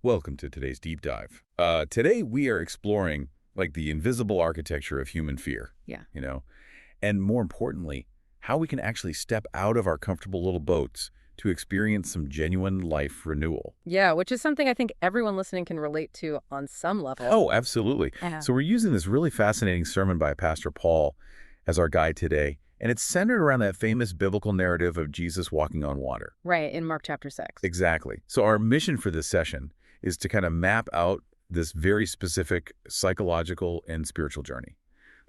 Welcome to today's deep dive. Today we are exploring like the invisible architecture of human fear. Yeah. And more importantly, how we can actually step out of our comfortable little boats to experience some genuine life renewal. Yeah, which is something I think everyone listening can relate to on some level. Oh, absolutely. Yeah. So we're using this really fascinating sermon by Pastor Paul as our guide today, and it's centered around that famous biblical narrative of Jesus walking on water. Right, in Mark chapter 6. Exactly. So our mission for this session is to kind of map out this very specific psychological and spiritual journey,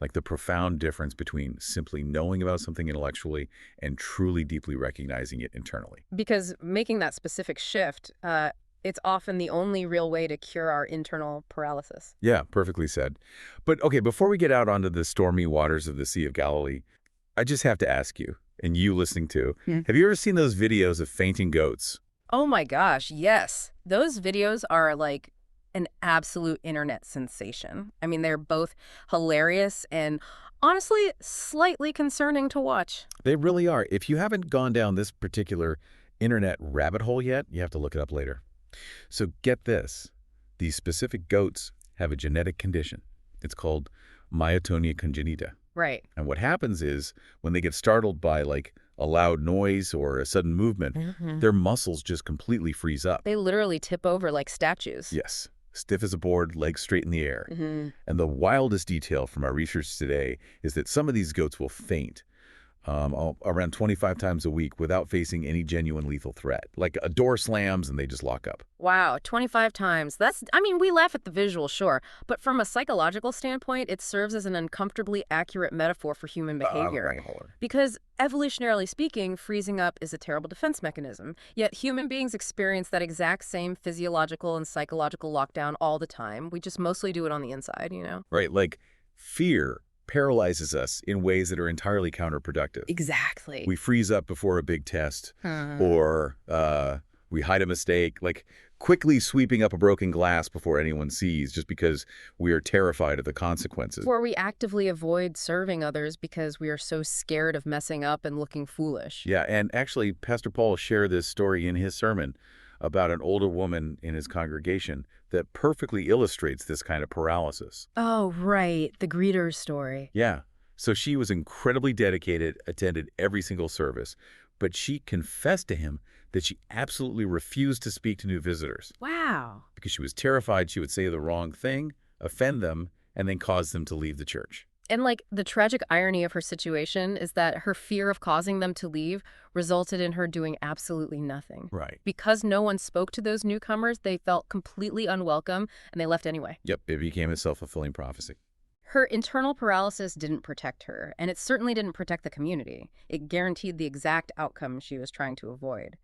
like the profound difference between simply knowing about something intellectually and truly deeply recognizing it internally. Because making that specific shift, it's often the only real way to cure our internal paralysis. Yeah, perfectly said. But okay, before we get out onto the stormy waters of the Sea of Galilee, I just have to ask you, and you listening too, have you ever seen those videos of fainting goats? Oh my gosh, yes. Those videos are like an absolute internet sensation. I mean, they're both hilarious and honestly slightly concerning to watch. They really are. If you haven't gone down this particular internet rabbit hole yet, you have to look it up later. So get this. These specific goats have a genetic condition. It's called myotonia congenita. Right. And what happens is when they get startled by like a loud noise or a sudden movement, their muscles just completely freeze up. They literally tip over like statues. Yes. Stiff as a board, legs straight in the air. And the wildest detail from our research today is that some of these goats will faint around 25 times a week without facing any genuine lethal threat. Like a door slams and they just lock up. Wow, 25 times. We laugh at the visual, sure. But from a psychological standpoint, it serves as an uncomfortably accurate metaphor for human behavior. Because evolutionarily speaking, freezing up is a terrible defense mechanism. Yet human beings experience that exact same physiological and psychological lockdown all the time. We just mostly do it on the inside, Right, like fear paralyzes us in ways that are entirely counterproductive. Exactly. We freeze up before a big test, or we hide a mistake, like quickly sweeping up a broken glass before anyone sees just because we are terrified of the consequences. Or we actively avoid serving others because we are so scared of messing up and looking foolish. Yeah, and actually, Pastor Paul shared this story in his sermon about an older woman in his congregation that perfectly illustrates this kind of paralysis. Oh, right. The greeter story. Yeah. So she was incredibly dedicated, attended every single service, but she confessed to him that she absolutely refused to speak to new visitors. Wow. Because she was terrified she would say the wrong thing, offend them, and then cause them to leave the church. And the tragic irony of her situation is that her fear of causing them to leave resulted in her doing absolutely nothing. Right. Because no one spoke to those newcomers, they felt completely unwelcome, and they left anyway. Yep, it became a self-fulfilling prophecy. Her internal paralysis didn't protect her, and it certainly didn't protect the community. It guaranteed the exact outcome she was trying to avoid.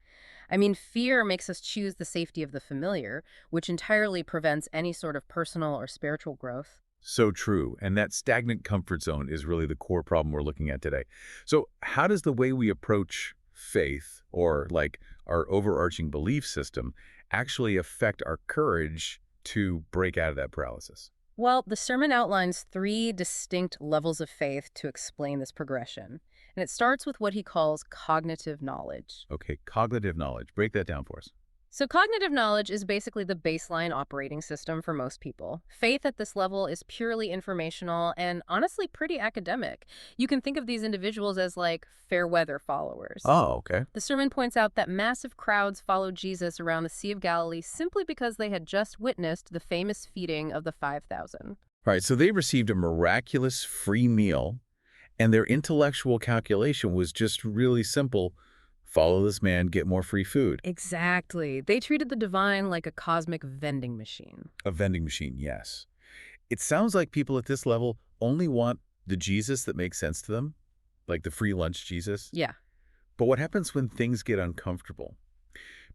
Fear makes us choose the safety of the familiar, which entirely prevents any sort of personal or spiritual growth. So true. And that stagnant comfort zone is really the core problem we're looking at today. So how does the way we approach faith, or like our overarching belief system, actually affect our courage to break out of that paralysis? Well, the sermon outlines 3 distinct levels of faith to explain this progression. And it starts with what he calls cognitive knowledge. Okay, cognitive knowledge. Break that down for us. So cognitive knowledge is basically the baseline operating system for most people. Faith at this level is purely informational and honestly pretty academic. You can think of these individuals as like fair weather followers. Oh, okay. The sermon points out that massive crowds followed Jesus around the Sea of Galilee simply because they had just witnessed the famous feeding of the 5,000. Right, so they received a miraculous free meal, and their intellectual calculation was just really simple. Follow this man, get more free food. Exactly. They treated the divine like a cosmic vending machine. A vending machine, yes. It sounds like people at this level only want the Jesus that makes sense to them, like the free lunch Jesus. Yeah. But what happens when things get uncomfortable?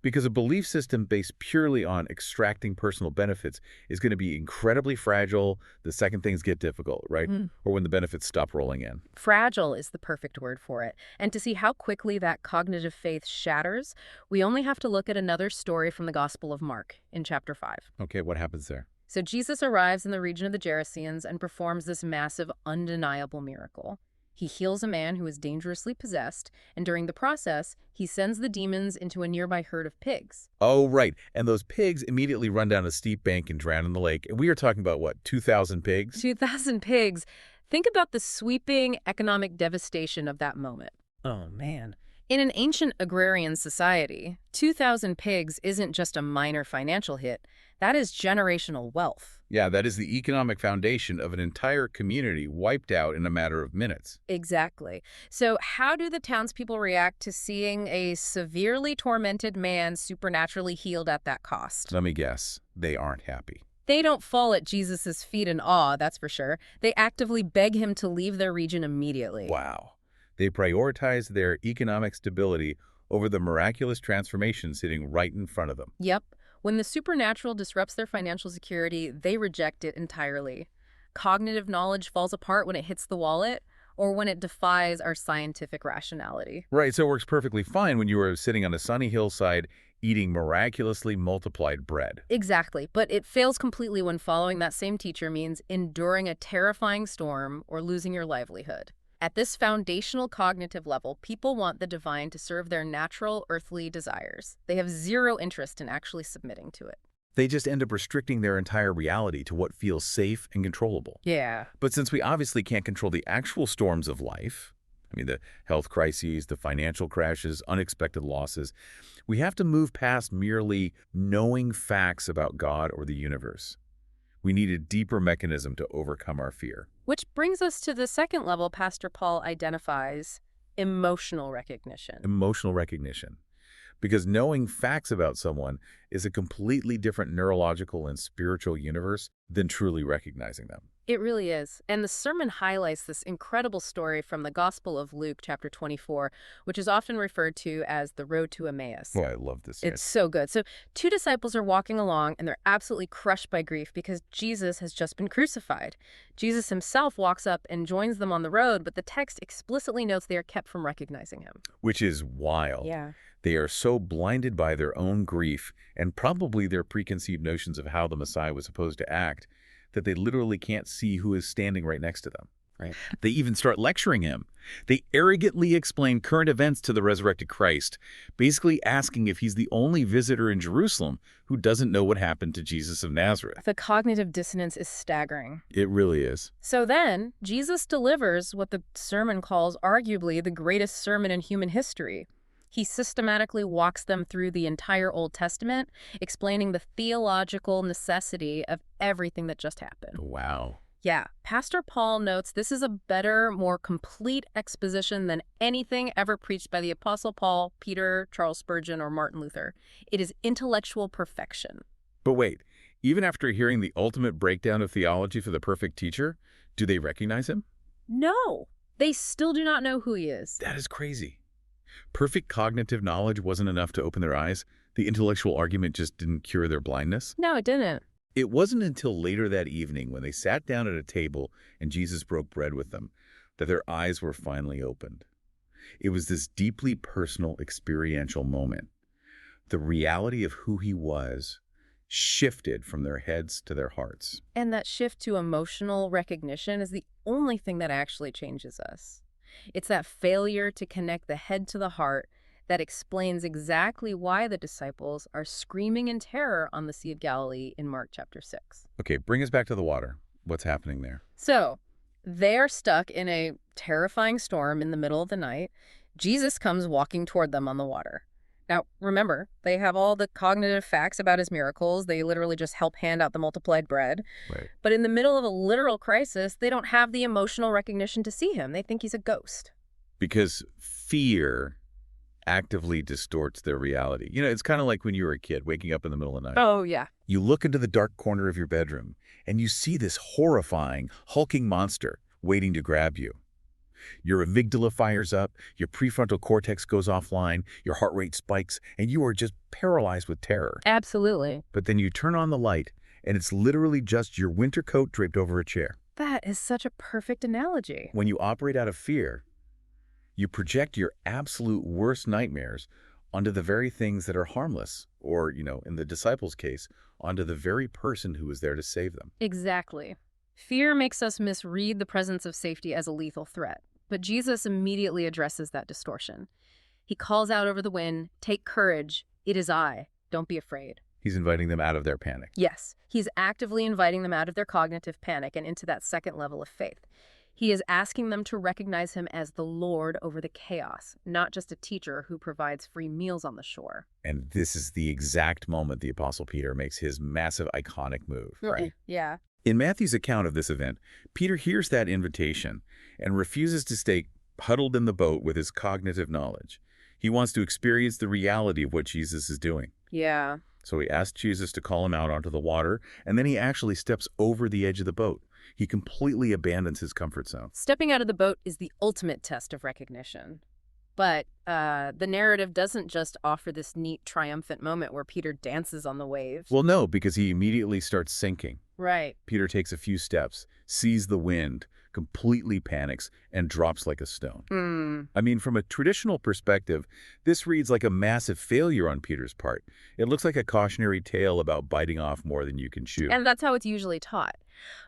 Because a belief system based purely on extracting personal benefits is going to be incredibly fragile the second things get difficult, right? Or when the benefits stop rolling in. Fragile is the perfect word for it. And to see how quickly that cognitive faith shatters, we only have to look at another story from the Gospel of Mark in chapter 5. Okay, what happens there? So Jesus arrives in the region of the Gerasenes and performs this massive, undeniable miracle. He heals a man who is dangerously possessed, and during the process, he sends the demons into a nearby herd of pigs. Oh, right. And those pigs immediately run down a steep bank and drown in the lake. And we are talking about, what, 2,000 pigs? 2,000 pigs. Think about the sweeping economic devastation of that moment. Oh, man. In an ancient agrarian society, 2,000 pigs isn't just a minor financial hit. That is generational wealth. Yeah, that is the economic foundation of an entire community wiped out in a matter of minutes. Exactly. So how do the townspeople react to seeing a severely tormented man supernaturally healed at that cost? Let me guess. They aren't happy. They don't fall at Jesus' feet in awe, that's for sure. They actively beg him to leave their region immediately. Wow. They prioritize their economic stability over the miraculous transformation sitting right in front of them. Yep. When the supernatural disrupts their financial security, they reject it entirely. Cognitive knowledge falls apart when it hits the wallet or when it defies our scientific rationality. Right, so it works perfectly fine when you are sitting on a sunny hillside eating miraculously multiplied bread. Exactly, but it fails completely when following that same teacher means enduring a terrifying storm or losing your livelihood. At this foundational cognitive level, people want the divine to serve their natural earthly desires. They have zero interest in actually submitting to it. They just end up restricting their entire reality to what feels safe and controllable. Yeah. But since we obviously can't control the actual storms of life, the health crises, the financial crashes, unexpected losses, we have to move past merely knowing facts about God or the universe. We need a deeper mechanism to overcome our fear. Which brings us to the second level Pastor Paul identifies, emotional recognition. Emotional recognition. Because knowing facts about someone is a completely different neurological and spiritual universe than truly recognizing them. It really is. And the sermon highlights this incredible story from the Gospel of Luke, chapter 24, which is often referred to as the road to Emmaus. Oh, I love this. It's so good. So 2 disciples are walking along, and they're absolutely crushed by grief because Jesus has just been crucified. Jesus himself walks up and joins them on the road, but the text explicitly notes they are kept from recognizing him. Which is wild. Yeah. They are so blinded by their own grief and probably their preconceived notions of how the Messiah was supposed to act that they literally can't see who is standing right next to them. Right. They even start lecturing him. They arrogantly explain current events to the resurrected Christ, basically asking if he's the only visitor in Jerusalem who doesn't know what happened to Jesus of Nazareth. The cognitive dissonance is staggering. It really is. So then, Jesus delivers what the sermon calls arguably the greatest sermon in human history. He systematically walks them through the entire Old Testament, explaining the theological necessity of everything that just happened. Wow. Yeah, Pastor Paul notes this is a better, more complete exposition than anything ever preached by the Apostle Paul, Peter, Charles Spurgeon, or Martin Luther. It is intellectual perfection. But wait, even after hearing the ultimate breakdown of theology for the perfect teacher, do they recognize him? No, they still do not know who he is. That is crazy. Perfect cognitive knowledge wasn't enough to open their eyes. The intellectual argument just didn't cure their blindness. No, it didn't. It wasn't until later that evening when they sat down at a table and Jesus broke bread with them that their eyes were finally opened. It was this deeply personal, experiential moment. The reality of who he was shifted from their heads to their hearts. And that shift to emotional recognition is the only thing that actually changes us. It's that failure to connect the head to the heart that explains exactly why the disciples are screaming in terror on the Sea of Galilee in Mark chapter 6. Okay, bring us back to the water. What's happening there? So, they're stuck in a terrifying storm in the middle of the night. Jesus comes walking toward them on the water. Now, remember, they have all the cognitive facts about his miracles. They literally just help hand out the multiplied bread. Right. But in the middle of a literal crisis, they don't have the emotional recognition to see him. They think he's a ghost. Because fear actively distorts their reality. It's kind of like when you were a kid waking up in the middle of the night. Oh, yeah. You look into the dark corner of your bedroom and you see this horrifying, hulking monster waiting to grab you. Your amygdala fires up, your prefrontal cortex goes offline, your heart rate spikes, and you are just paralyzed with terror. Absolutely. But then you turn on the light, and it's literally just your winter coat draped over a chair. That is such a perfect analogy. When you operate out of fear, you project your absolute worst nightmares onto the very things that are harmless, or, in the disciples' case, onto the very person who was there to save them. Exactly. Fear makes us misread the presence of safety as a lethal threat. But Jesus immediately addresses that distortion. He calls out over the wind, "Take courage, it is I. Don't be afraid." He's inviting them out of their panic. Yes, he's actively inviting them out of their cognitive panic and into that second level of faith. He is asking them to recognize him as the Lord over the chaos, not just a teacher who provides free meals on the shore. And this is the exact moment the Apostle Peter makes his massive, iconic move, right? Yeah. In Matthew's account of this event, Peter hears that invitation and refuses to stay huddled in the boat with his cognitive knowledge. He wants to experience the reality of what Jesus is doing. Yeah. So he asks Jesus to call him out onto the water, and then he actually steps over the edge of the boat. He completely abandons his comfort zone. Stepping out of the boat is the ultimate test of recognition. But the narrative doesn't just offer this neat, triumphant moment where Peter dances on the waves. Well, no, because he immediately starts sinking. Right. Peter takes a few steps, sees the wind, completely panics, and drops like a stone. I mean, from a traditional perspective, this reads like a massive failure on Peter's part. It looks like a cautionary tale about biting off more than you can chew. And that's how it's usually taught.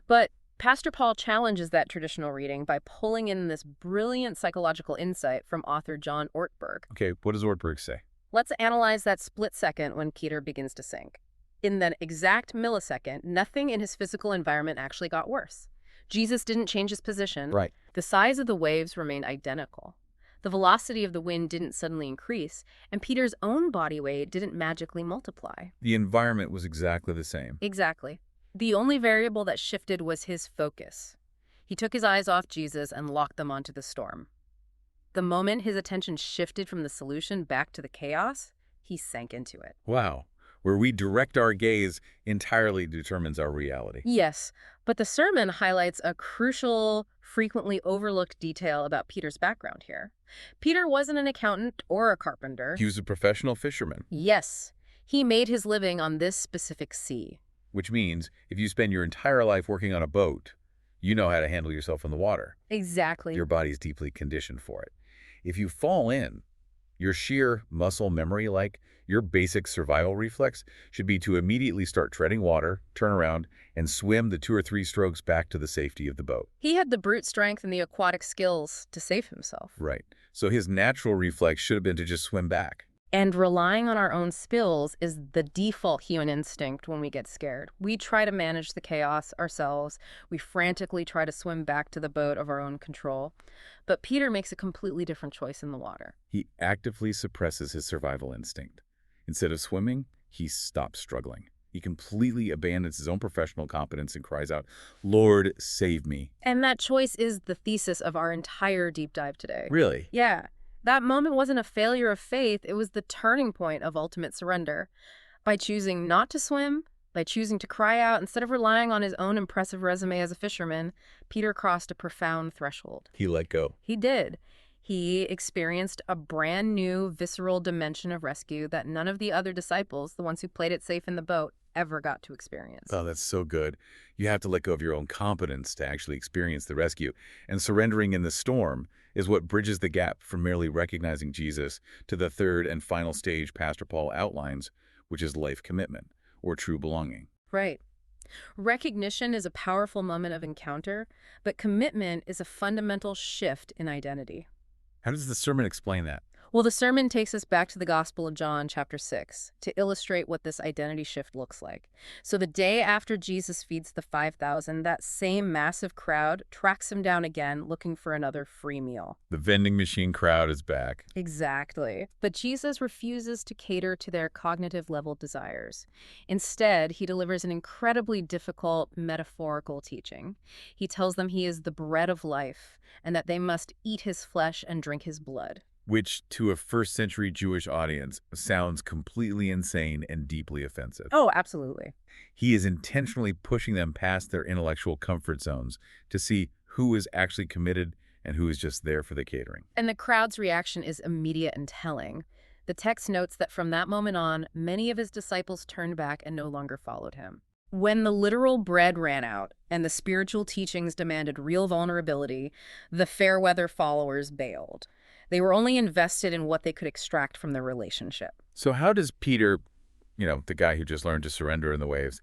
But Pastor Paul challenges that traditional reading by pulling in this brilliant psychological insight from author John Ortberg. Okay, what does Ortberg say? Let's analyze that split second when Peter begins to sink. In that exact millisecond, nothing in his physical environment actually got worse. Jesus didn't change his position. Right. The size of the waves remained identical. The velocity of the wind didn't suddenly increase, and Peter's own body weight didn't magically multiply. The environment was exactly the same. Exactly. The only variable that shifted was his focus. He took his eyes off Jesus and locked them onto the storm. The moment his attention shifted from the solution back to the chaos, he sank into it. Wow. Where we direct our gaze entirely determines our reality. Yes, but the sermon highlights a crucial, frequently overlooked detail about Peter's background here. Peter wasn't an accountant or a carpenter. He was a professional fisherman. Yes, he made his living on this specific sea. Which means if you spend your entire life working on a boat, you know how to handle yourself in the water. Exactly. Your body's deeply conditioned for it. If you fall in, your sheer muscle memory, like your basic survival reflex, should be to immediately start treading water, turn around, and swim the 2 or 3 strokes back to the safety of the boat. He had the brute strength and the aquatic skills to save himself. Right. So his natural reflex should have been to just swim back. And relying on our own skills is the default human instinct when we get scared. We try to manage the chaos ourselves. We frantically try to swim back to the boat of our own control. But Peter makes a completely different choice in the water. He actively suppresses his survival instinct. Instead of swimming, he stops struggling. He completely abandons his own professional competence and cries out, "Lord, save me." And that choice is the thesis of our entire deep dive today. Really? Yeah. That moment wasn't a failure of faith, it was the turning point of ultimate surrender. By choosing not to swim, by choosing to cry out, instead of relying on his own impressive resume as a fisherman, Peter crossed a profound threshold. He let go. He did. He experienced a brand new, visceral dimension of rescue that none of the other disciples, the ones who played it safe in the boat, ever got to experience. Oh, that's so good. You have to let go of your own competence to actually experience the rescue. And surrendering in the storm is what bridges the gap from merely recognizing Jesus to the third and final stage Pastor Paul outlines, which is life commitment, or true belonging. Right. Recognition is a powerful moment of encounter, but commitment is a fundamental shift in identity. How does the sermon explain that? Well, the sermon takes us back to the Gospel of John, chapter 6, to illustrate what this identity shift looks like. So the day after Jesus feeds the 5,000, that same massive crowd tracks him down again, looking for another free meal. The vending machine crowd is back. Exactly. But Jesus refuses to cater to their cognitive level desires. Instead, he delivers an incredibly difficult metaphorical teaching. He tells them he is the bread of life, and that they must eat his flesh and drink his blood. Which, to a first-century Jewish audience, sounds completely insane and deeply offensive. Oh, absolutely. He is intentionally pushing them past their intellectual comfort zones to see who is actually committed and who is just there for the catering. And the crowd's reaction is immediate and telling. The text notes that from that moment on, many of his disciples turned back and no longer followed him. When the literal bread ran out and the spiritual teachings demanded real vulnerability, the fair-weather followers bailed. They were only invested in what they could extract from their relationship. So how does Peter, the guy who just learned to surrender in the waves,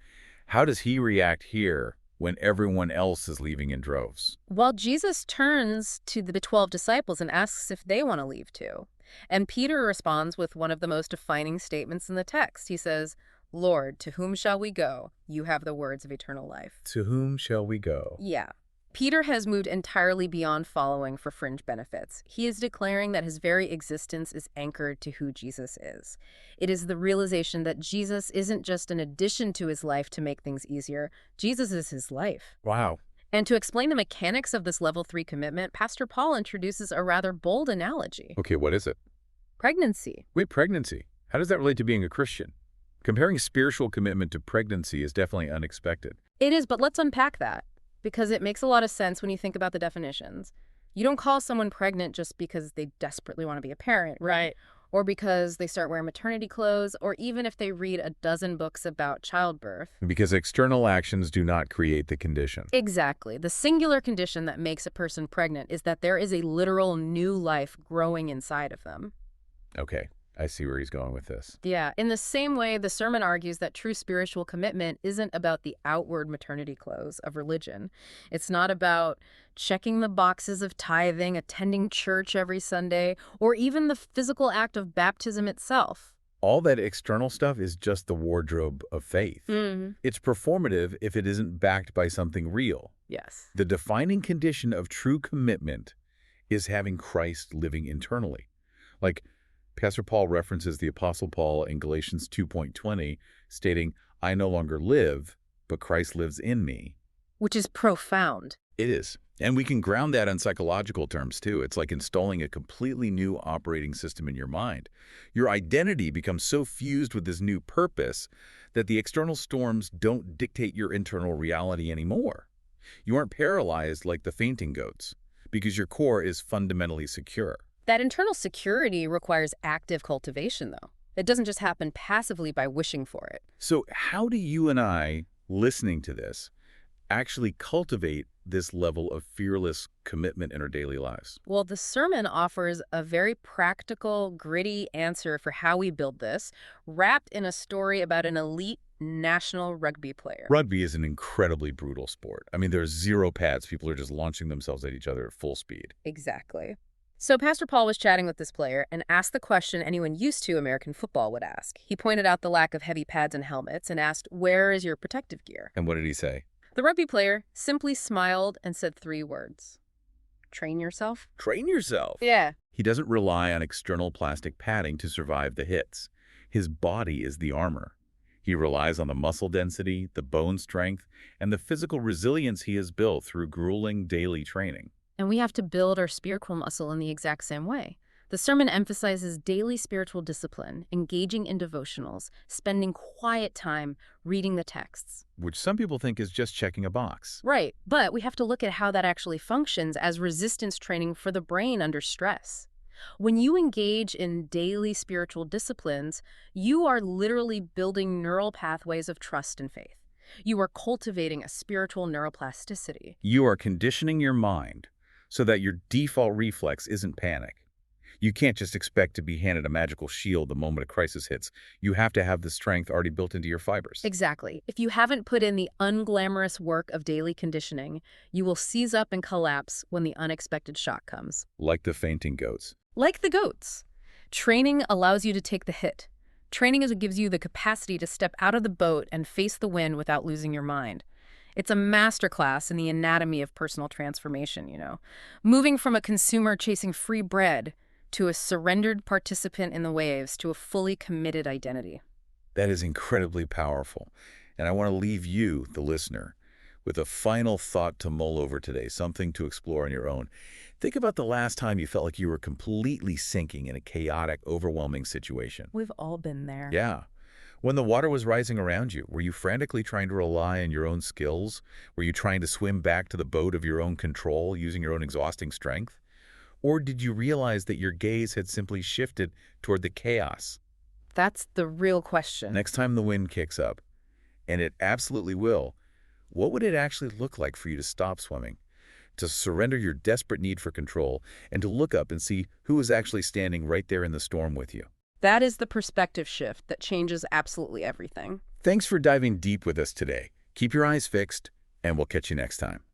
how does he react here when everyone else is leaving in droves. Well, Jesus turns to the 12 disciples and asks if they want to leave too. And Peter responds with one of the most defining statements in the text. He says, "Lord, to whom shall we go? You have the words of eternal life." To whom shall we go? Yeah. Peter has moved entirely beyond following for fringe benefits. He is declaring that his very existence is anchored to who Jesus is. It is the realization that Jesus isn't just an addition to his life to make things easier. Jesus is his life. Wow. And to explain the mechanics of this level 3 commitment, Pastor Paul introduces a rather bold analogy. Okay, what is it? Pregnancy. Wait, pregnancy. How does that relate to being a Christian? Comparing spiritual commitment to pregnancy is definitely unexpected. It is, but let's unpack that, because it makes a lot of sense when you think about the definitions. You don't call someone pregnant just because they desperately want to be a parent, right? Or because they start wearing maternity clothes, or even if they read a dozen books about childbirth. Because external actions do not create the condition. Exactly. The singular condition that makes a person pregnant is that there is a literal new life growing inside of them. Okay, I see where he's going with this. Yeah. In the same way, the sermon argues that true spiritual commitment isn't about the outward maternity clothes of religion. It's not about checking the boxes of tithing, attending church every Sunday, or even the physical act of baptism itself. All that external stuff is just the wardrobe of faith. It's performative if it isn't backed by something real. Yes. The defining condition of true commitment is having Christ living internally. Like, Pastor Paul references the Apostle Paul in Galatians 2:20, stating, "I no longer live, but Christ lives in me." Which is profound. It is. And we can ground that on psychological terms, too. It's like installing a completely new operating system in your mind. Your identity becomes so fused with this new purpose that the external storms don't dictate your internal reality anymore. You aren't paralyzed like the fainting goats because your core is fundamentally secure. That internal security requires active cultivation, though. It doesn't just happen passively by wishing for it. So how do you and I, listening to this, actually cultivate this level of fearless commitment in our daily lives? Well, the sermon offers a very practical, gritty answer for how we build this, wrapped in a story about an elite national rugby player. Rugby is an incredibly brutal sport. I mean, there's zero pads. People are just launching themselves at each other at full speed. Exactly. So Pastor Paul was chatting with this player and asked the question anyone used to American football would ask. He pointed out the lack of heavy pads and helmets and asked, "Where is your protective gear?" And what did he say? The rugby player simply smiled and said 3 words. Train yourself. Train yourself. Yeah. He doesn't rely on external plastic padding to survive the hits. His body is the armor. He relies on the muscle density, the bone strength, and the physical resilience he has built through grueling daily training. And we have to build our spiritual muscle in the exact same way. The sermon emphasizes daily spiritual discipline, engaging in devotionals, spending quiet time reading the texts. Which some people think is just checking a box. Right, but we have to look at how that actually functions as resistance training for the brain under stress. When you engage in daily spiritual disciplines, you are literally building neural pathways of trust and faith. You are cultivating a spiritual neuroplasticity. You are conditioning your mind so that your default reflex isn't panic. You can't just expect to be handed a magical shield the moment a crisis hits. You have to have the strength already built into your fibers. Exactly. If you haven't put in the unglamorous work of daily conditioning, you will seize up and collapse when the unexpected shock comes. Like the fainting goats. Like the goats. Training allows you to take the hit. Training gives you the capacity to step out of the boat and face the wind without losing your mind. It's a masterclass in the anatomy of personal transformation, Moving from a consumer chasing free bread to a surrendered participant in the waves to a fully committed identity. That is incredibly powerful. And I want to leave you, the listener, with a final thought to mull over today, something to explore on your own. Think about the last time you felt like you were completely sinking in a chaotic, overwhelming situation. We've all been there. Yeah. When the water was rising around you, were you frantically trying to rely on your own skills? Were you trying to swim back to the boat of your own control, using your own exhausting strength? Or did you realize that your gaze had simply shifted toward the chaos? That's the real question. Next time the wind kicks up, and it absolutely will, what would it actually look like for you to stop swimming, to surrender your desperate need for control, and to look up and see who is actually standing right there in the storm with you? That is the perspective shift that changes absolutely everything. Thanks for diving deep with us today. Keep your eyes fixed and we'll catch you next time.